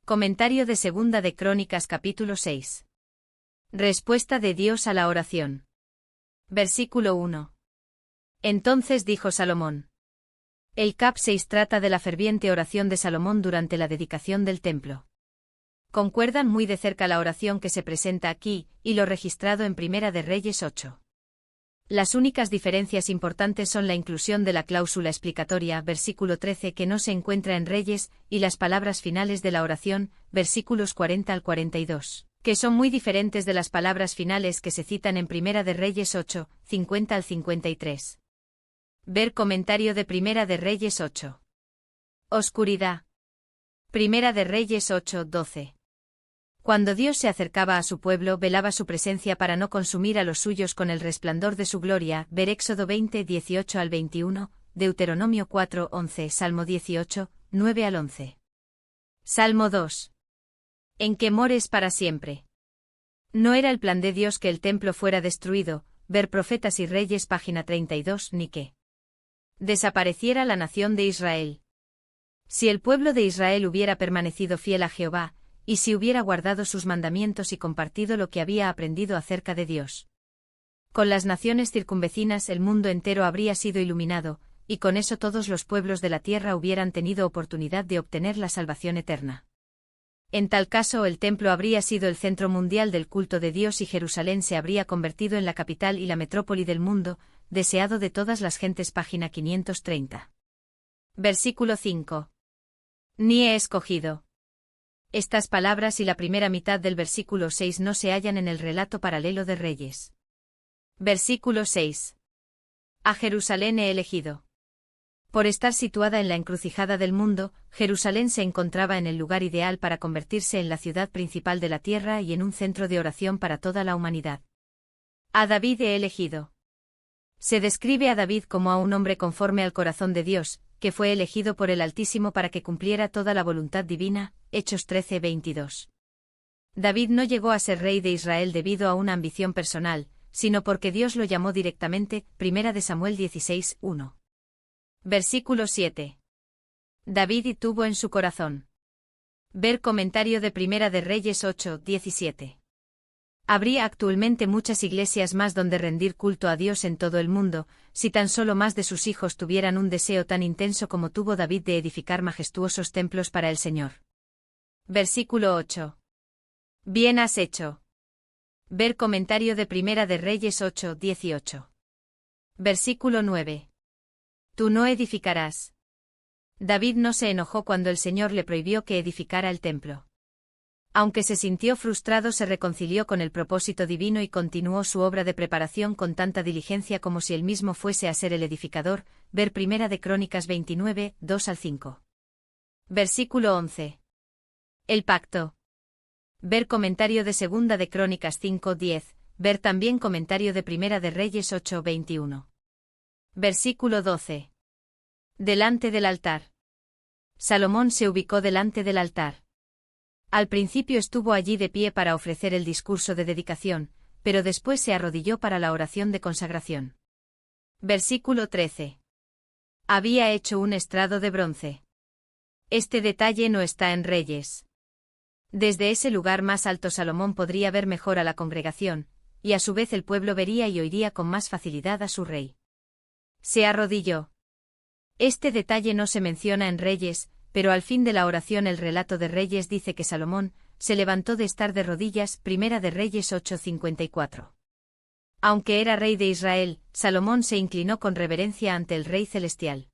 Comentario de Segunda de Crónicas capítulo 6. Respuesta de Dios a la oración. Versículo 1. Entonces dijo Salomón. El cap 6 trata de la ferviente oración de Salomón durante la dedicación del templo. Concuerdan muy de cerca la oración que se presenta aquí, y lo registrado en Primera de Reyes 8. Las únicas diferencias importantes son la inclusión de la cláusula explicatoria, versículo 13, que no se encuentra en Reyes, y las palabras finales de la oración, versículos 40 al 42, que son muy diferentes de las palabras finales que se citan en Primera de Reyes 8, 50 al 53. Ver comentario de Primera de Reyes 8. Oscuridad. Primera de Reyes 8, 12. Cuando Dios se acercaba a su pueblo, velaba su presencia para no consumir a los suyos con el resplandor de su gloria. Ver Éxodo 20, 18 al 21, Deuteronomio 4, 11, Salmo 18, 9 al 11. Salmo 2. En que mores para siempre. No era el plan de Dios que el templo fuera destruido, ver Profetas y Reyes página 32, ni que desapareciera la nación de Israel. Si el pueblo de Israel hubiera permanecido fiel a Jehová, y si hubiera guardado sus mandamientos y compartido lo que había aprendido acerca de Dios. Con las naciones circunvecinas el mundo entero habría sido iluminado, y con eso todos los pueblos de la tierra hubieran tenido oportunidad de obtener la salvación eterna. En tal caso el templo habría sido el centro mundial del culto de Dios y Jerusalén se habría convertido en la capital y la metrópoli del mundo, deseado de todas las gentes página 530. Versículo 5. Ni he escogido. Estas palabras y la primera mitad del versículo 6 no se hallan en el relato paralelo de Reyes. Versículo 6. A Jerusalén he elegido. Por estar situada en la encrucijada del mundo, Jerusalén se encontraba en el lugar ideal para convertirse en la ciudad principal de la tierra y en un centro de oración para toda la humanidad. A David he elegido. Se describe a David como a un hombre conforme al corazón de Dios, que fue elegido por el Altísimo para que cumpliera toda la voluntad divina. Hechos 13, 22. David no llegó a ser rey de Israel debido a una ambición personal, sino porque Dios lo llamó directamente. Primera de Samuel 16, 1. Versículo 7. David y tuvo en su corazón. Ver comentario de Primera de Reyes 8, 17. Habría actualmente muchas iglesias más donde rendir culto a Dios en todo el mundo, si tan solo más de sus hijos tuvieran un deseo tan intenso como tuvo David de edificar majestuosos templos para el Señor. Versículo 8. Bien has hecho. Ver comentario de Primera de Reyes 8, 18. Versículo 9. Tú no edificarás. David no se enojó cuando el Señor le prohibió que edificara el templo. Aunque se sintió frustrado, se reconcilió con el propósito divino y continuó su obra de preparación con tanta diligencia como si él mismo fuese a ser el edificador. Ver Primera de Crónicas 29, 2 al 5. Versículo 11. El pacto. Ver comentario de Segunda de Crónicas 5, 10. Ver también comentario de Primera de Reyes 8, 21. Versículo 12. Delante del altar. Salomón se ubicó delante del altar. Al principio estuvo allí de pie para ofrecer el discurso de dedicación, pero después se arrodilló para la oración de consagración. Versículo 13. Había hecho un estrado de bronce. Este detalle no está en Reyes. Desde ese lugar más alto Salomón podría ver mejor a la congregación, y a su vez el pueblo vería y oiría con más facilidad a su rey. Se arrodilló. Este detalle no se menciona en Reyes, pero al fin de la oración el relato de Reyes dice que Salomón se levantó de estar de rodillas. Primera de Reyes 8:54. Aunque era rey de Israel, Salomón se inclinó con reverencia ante el Rey celestial.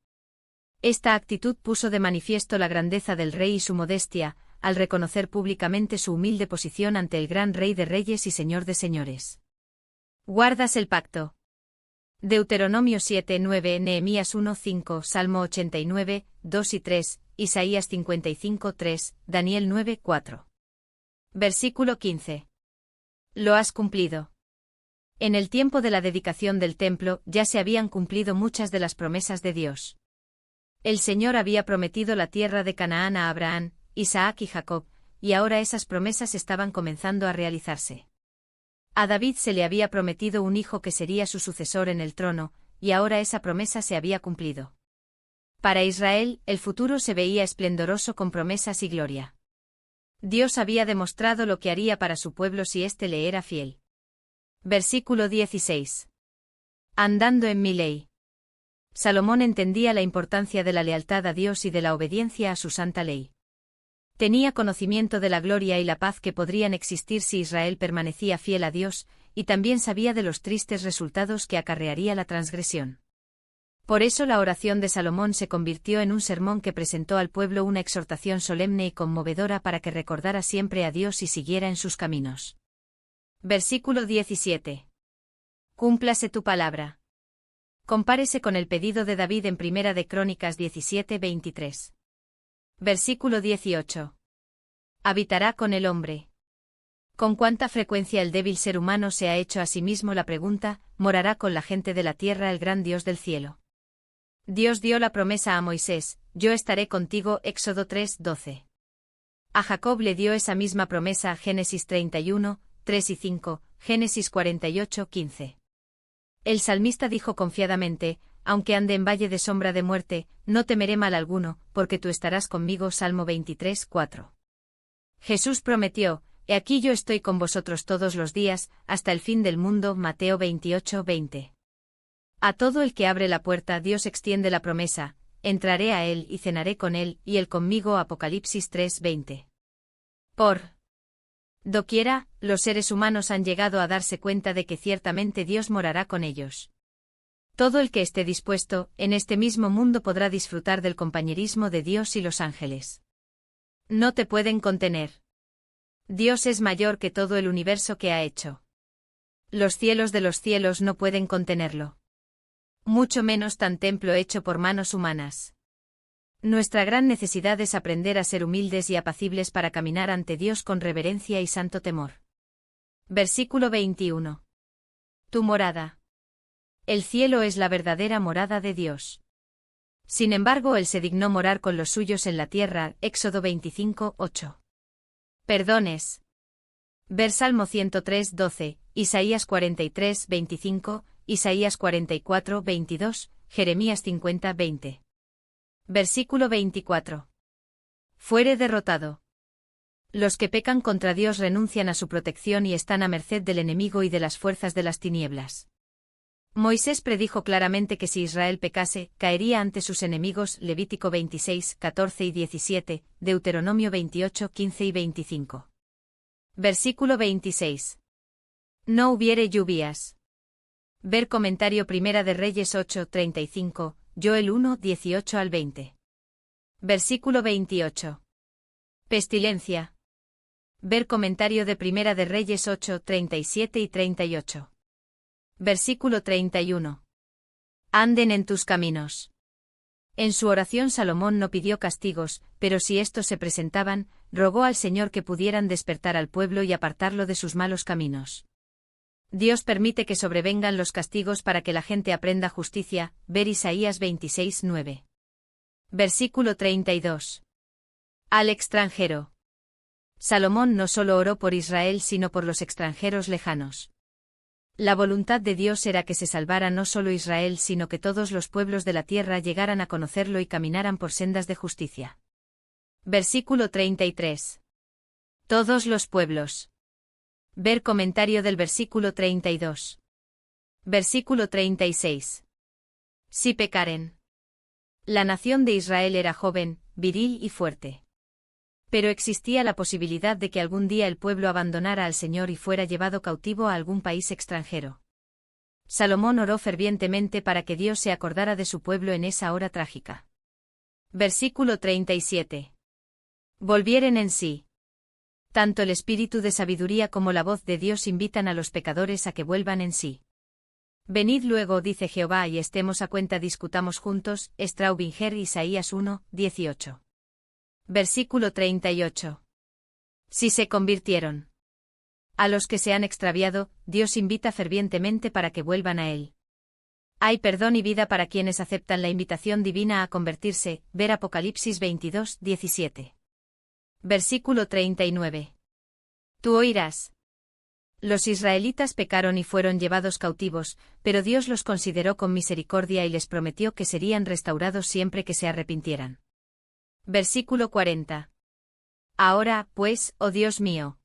Esta actitud puso de manifiesto la grandeza del rey y su modestia, al reconocer públicamente su humilde posición ante el gran Rey de Reyes y Señor de Señores. ¿Guardas el pacto? Deuteronomio 7, 9, Nehemías 1, 5, Salmo 89, 2 y 3, Isaías 55, 3, Daniel 9, 4. Versículo 15. Lo has cumplido. En el tiempo de la dedicación del templo ya se habían cumplido muchas de las promesas de Dios. El Señor había prometido la tierra de Canaán a Abraham, Isaac y Jacob, y ahora esas promesas estaban comenzando a realizarse. A David se le había prometido un hijo que sería su sucesor en el trono, y ahora esa promesa se había cumplido. Para Israel, el futuro se veía esplendoroso con promesas y gloria. Dios había demostrado lo que haría para su pueblo si éste le era fiel. Versículo 16. Andando en mi ley. Salomón entendía la importancia de la lealtad a Dios y de la obediencia a su santa ley. Tenía conocimiento de la gloria y la paz que podrían existir si Israel permanecía fiel a Dios, y también sabía de los tristes resultados que acarrearía la transgresión. Por eso la oración de Salomón se convirtió en un sermón que presentó al pueblo una exhortación solemne y conmovedora para que recordara siempre a Dios y siguiera en sus caminos. Versículo 17. Cúmplase tu palabra. Compárese con el pedido de David en Primera de Crónicas 17:23. Versículo 18. Habitará con el hombre. Con cuánta frecuencia el débil ser humano se ha hecho a sí mismo la pregunta, ¿morará con la gente de la tierra el gran Dios del cielo? Dios dio la promesa a Moisés, yo estaré contigo, Éxodo 3:12. A Jacob le dio esa misma promesa, Génesis 31, 3 y 5, Génesis 48:15. El salmista dijo confiadamente, aunque ande en valle de sombra de muerte, no temeré mal alguno, porque tú estarás conmigo, Salmo 23:4. Jesús prometió, he aquí yo estoy con vosotros todos los días, hasta el fin del mundo, Mateo 28:20. A todo el que abre la puerta Dios extiende la promesa, entraré a él y cenaré con él, y él conmigo, Apocalipsis 3:20. Por doquiera, los seres humanos han llegado a darse cuenta de que ciertamente Dios morará con ellos. Todo el que esté dispuesto, en este mismo mundo podrá disfrutar del compañerismo de Dios y los ángeles. No te pueden contener. Dios es mayor que todo el universo que ha hecho. Los cielos de los cielos no pueden contenerlo. Mucho menos tan templo hecho por manos humanas. Nuestra gran necesidad es aprender a ser humildes y apacibles para caminar ante Dios con reverencia y santo temor. Versículo 21. Tu morada. El cielo es la verdadera morada de Dios. Sin embargo, Él se dignó morar con los suyos en la tierra, Éxodo 25:8. Perdones. Ver Salmo 103:12, Isaías 43:25, Isaías 44:22, Jeremías 50:20. Versículo 24. Fuere derrotado. Los que pecan contra Dios renuncian a su protección y están a merced del enemigo y de las fuerzas de las tinieblas. Moisés predijo claramente que si Israel pecase, caería ante sus enemigos, Levítico 26:14 y 17, Deuteronomio 28:15 y 25. Versículo 26. No hubiere lluvias. Ver comentario Primera de Reyes 8:35, Joel 1:18 al 20. Versículo 28. Pestilencia. Ver comentario de Primera de Reyes 8:37 y 38. Versículo 31. Anden en tus caminos. En su oración Salomón no pidió castigos, pero si estos se presentaban, rogó al Señor que pudieran despertar al pueblo y apartarlo de sus malos caminos. Dios permite que sobrevengan los castigos para que la gente aprenda justicia, ver Isaías 26:9. Versículo 32. Al extranjero. Salomón no solo oró por Israel sino por los extranjeros lejanos. La voluntad de Dios era que se salvara no solo Israel sino que todos los pueblos de la tierra llegaran a conocerlo y caminaran por sendas de justicia. Versículo 33. Todos los pueblos. Ver comentario del versículo 32. Versículo 36. Si pecaren. La nación de Israel era joven, viril y fuerte. Pero existía la posibilidad de que algún día el pueblo abandonara al Señor y fuera llevado cautivo a algún país extranjero. Salomón oró fervientemente para que Dios se acordara de su pueblo en esa hora trágica. Versículo 37. Volvieren en sí. Tanto el espíritu de sabiduría como la voz de Dios invitan a los pecadores a que vuelvan en sí. Venid luego, dice Jehová, y estemos a cuenta, discutamos juntos, Straubinger, Isaías 1:18. Versículo 38. Si se convirtieron. A los que se han extraviado, Dios invita fervientemente para que vuelvan a Él. Hay perdón y vida para quienes aceptan la invitación divina a convertirse, ver Apocalipsis 22:17. Versículo 39. Tú oirás. Los israelitas pecaron y fueron llevados cautivos, pero Dios los consideró con misericordia y les prometió que serían restaurados siempre que se arrepintieran. Versículo 40. Ahora, pues, oh Dios mío.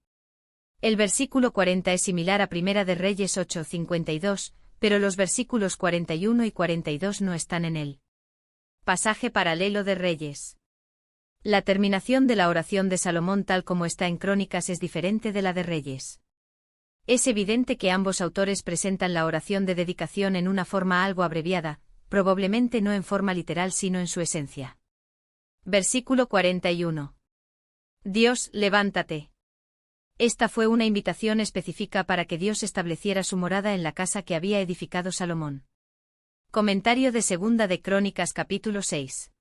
El versículo 40 es similar a Primera de Reyes 8:52, pero los versículos 41 y 42 no están en él. Pasaje paralelo de Reyes. La terminación de la oración de Salomón tal como está en Crónicas es diferente de la de Reyes. Es evidente que ambos autores presentan la oración de dedicación en una forma algo abreviada, probablemente no en forma literal sino en su esencia. Versículo 41. Dios, levántate. Esta fue una invitación específica para que Dios estableciera su morada en la casa que había edificado Salomón. Comentario de Segunda de Crónicas capítulo 6.